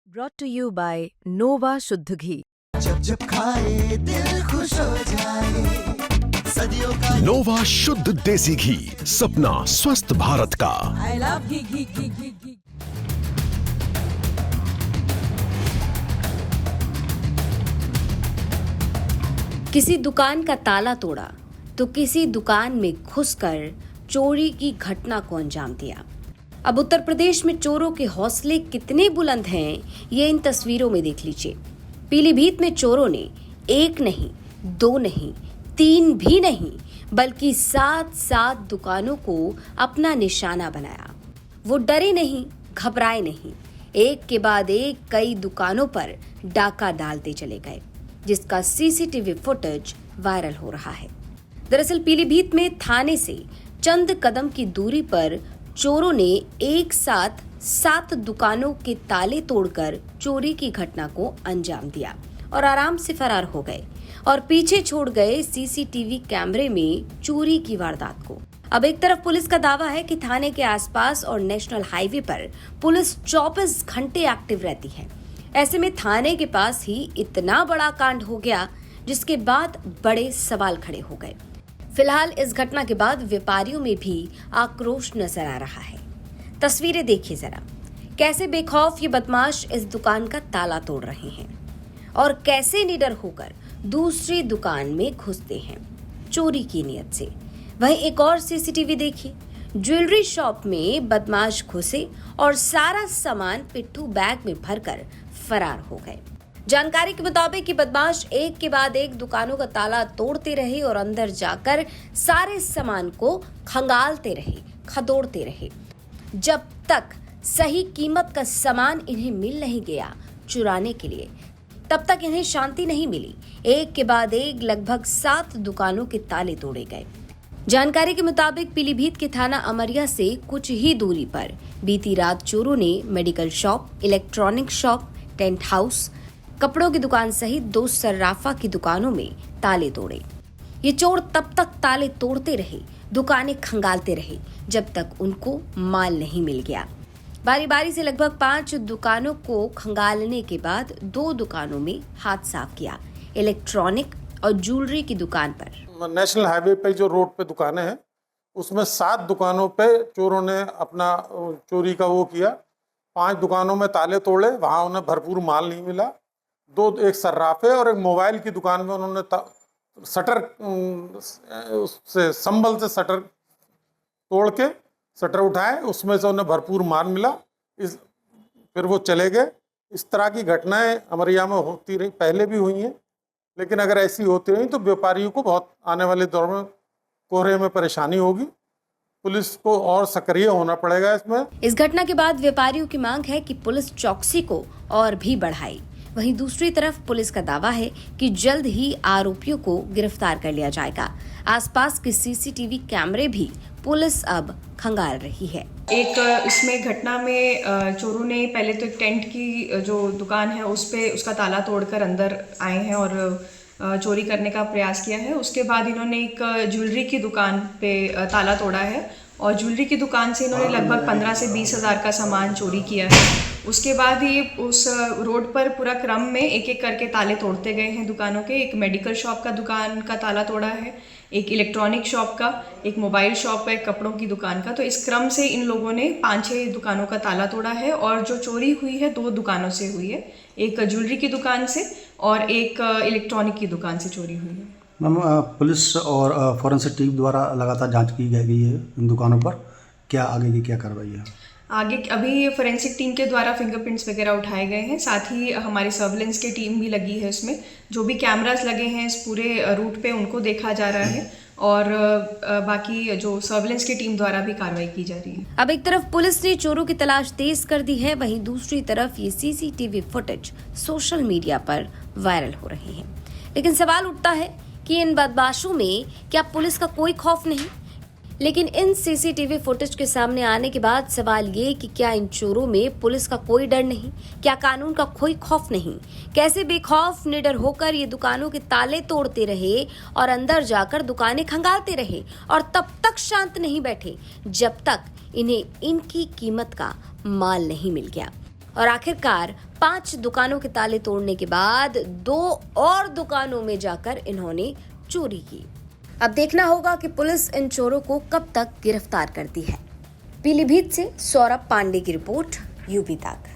Brought to you by Nova शुद्ध घी। जब जब खाए दिल खुश हो जाए सदियों का नोवा शुद्ध देसी घी, सपना स्वस्थ भारत का। I love घी। किसी दुकान का ताला तोड़ा तो किसी दुकान में घुसकर चोरी की घटना को अंजाम दिया। अब उत्तर प्रदेश में चोरों के हौसले कितने बुलंद हैं, ये इन तस्वीरों में देख लीजिए। पीलीभीत में चोरों ने एक नहीं, दो नहीं, तीन भी नहीं, बल्कि 7 दुकानों को अपना निशाना बनाया। वो डरे नहीं, घबराए नहीं, एक के बाद एक कई दुकानों पर डाका डालते चले गए, जिसका सीसीटीवी फुटेज वायरल हो रहा है। दरअसल पीलीभीत में थाने से चंद कदम की दूरी पर चोरों ने एक साथ 7 दुकानों के ताले तोड़कर चोरी की घटना को अंजाम दिया और आराम से फरार हो गए और पीछे छोड़ गए सीसीटीवी कैमरे में चोरी की वारदात को। अब एक तरफ पुलिस का दावा है कि थाने के आसपास और नेशनल हाईवे पर पुलिस 24 घंटे एक्टिव रहती है। ऐसे में थाने के पास ही इतना बड़ा कांड हो गया, जिसके बाद बड़े सवाल खड़े हो गए। फिलहाल इस घटना के बाद व्यापारियों में भी आक्रोश नजर आ रहा है। तस्वीरें देखिए जरा, कैसे बेखौफ ये बदमाश इस दुकान का ताला तोड़ रहे हैं और कैसे निडर होकर दूसरी दुकान में घुसते हैं चोरी की नियत से। वहीं एक और सीसीटीवी देखिए, ज्वेलरी शॉप में बदमाश घुसे और सारा सामान पिट्ठू बैग में भरकर फरार हो गए। जानकारी के मुताबिक कि बदमाश एक के बाद एक दुकानों का ताला तोड़ते रहे और अंदर जाकर सारे सामान को खंगालते रहे, खदोड़ते रहे, जब तक सही कीमत का सामान इन्हें मिल नहीं गया चुराने के लिए, तब तक इन्हें शांति नहीं मिली। एक के बाद एक लगभग 7 दुकानों के ताले तोड़े गए। जानकारी के मुताबिक पीलीभीत के थाना अमरिया से कुछ ही दूरी पर बीती रात चोरों ने medical shop, electronic shop, tent house, कपड़ों की दुकान सहित 2 सर्राफा की दुकानों में ताले तोड़े। ये चोर तब तक ताले तोड़ते रहे, दुकानें खंगालते रहे, जब तक उनको माल नहीं मिल गया। बारी बारी से लगभग 5 दुकानों को खंगालने के बाद 2 दुकानों में हाथ साफ किया। इलेक्ट्रॉनिक और ज्वेलरी की दुकान पर नेशनल हाईवे पे जो रोड पे दुकानें हैं, उसमें 7 दुकानों पे चोरों ने अपना चोरी का वो किया। 5 दुकानों में ताले तोड़े, वहाँ उन्हें भरपूर माल नहीं मिला। एक सर्राफे और एक मोबाइल की दुकान में उन्होंने शटर से संभल से शटर तोड़ के शटर उठाए, उसमें से उन्हें भरपूर माल मिला। फिर वो चले गए। इस तरह की घटनाएं अमरिया में होती रही, पहले भी हुई हैं, लेकिन अगर ऐसी होती रही तो व्यापारियों को बहुत आने वाले दौर में कोहरे में परेशानी होगी। पुलिस को और सक्रिय होना पड़ेगा इसमें। इस घटना के बाद व्यापारियों की मांग है कि पुलिस चौकसी को और भी बढ़ाए। वहीं दूसरी तरफ पुलिस का दावा है कि जल्द ही आरोपियों को गिरफ्तार कर लिया जाएगा। आसपास के सीसीटीवी कैमरे भी पुलिस अब खंगाल रही है। एक इसमें घटना में चोरों ने पहले तो एक टेंट की जो दुकान है उस पे उसका ताला तोड़कर अंदर आए हैं और चोरी करने का प्रयास किया है। उसके बाद इन्होंने एक ज्वेलरी की दुकान पे ताला तोड़ा है और ज्वेलरी की दुकान से इन्होंने लगभग 15 से 20 हज़ार का सामान चोरी किया है। उसके बाद ये उस रोड पर पूरा क्रम में एक एक करके ताले तोड़ते गए हैं दुकानों के। एक मेडिकल शॉप का दुकान का ताला तोड़ा है, एक इलेक्ट्रॉनिक शॉप का, एक मोबाइल शॉप का, एक कपड़ों की दुकान का। तो इस क्रम से इन लोगों ने 5-6 दुकानों का ताला तोड़ा है और जो चोरी हुई है 2 दुकानों से हुई है, एक ज्वेलरी की दुकान से और एक इलेक्ट्रॉनिक की दुकान से चोरी हुई है। मैम, पुलिस और फॉरेंसिक टीम द्वारा लगातार जांच की गई है इन दुकानों पर, क्या आगे की क्या कार्रवाई है? आगे अभी फोरेंसिक टीम के द्वारा फिंगरप्रिंट्स वगैरह उठाए गए हैं, साथ ही हमारी सर्विलेंस की टीम भी लगी है इसमें। जो भी कैमरास लगे हैं इस पूरे रूट पे उनको देखा जा रहा है और बाकी जो सर्विलेंस की टीम द्वारा भी कार्रवाई की जा रही है। अब एक तरफ पुलिस ने चोरों की तलाश तेज कर दी है, वहीं दूसरी तरफ ये सीसीटीवी फुटेज सोशल मीडिया पर वायरल हो रही है। लेकिन सवाल उठता है कि इन बदमाशों में क्या पुलिस का कोई खौफ नहीं? लेकिन इन सीसीटीवी फुटेज के सामने आने के बाद सवाल ये कि क्या इन चोरों में पुलिस का कोई डर नहीं? क्या कानून का कोई खौफ नहीं? कैसे बेखौफ निडर होकर ये दुकानों के ताले तोड़ते रहे और अंदर जाकर दुकानें खंगालते रहे और तब तक शांत नहीं बैठे जब तक इन्हें इनकी कीमत का माल नहीं मिल गया। और आखिरकार 5 दुकानों के ताले तोड़ने के बाद 2 और दुकानों में जाकर इन्होंने चोरी की। अब देखना होगा कि पुलिस इन चोरों को कब तक गिरफ्तार करती है। पीलीभीत से सौरभ पांडे की रिपोर्ट, यूपी तक।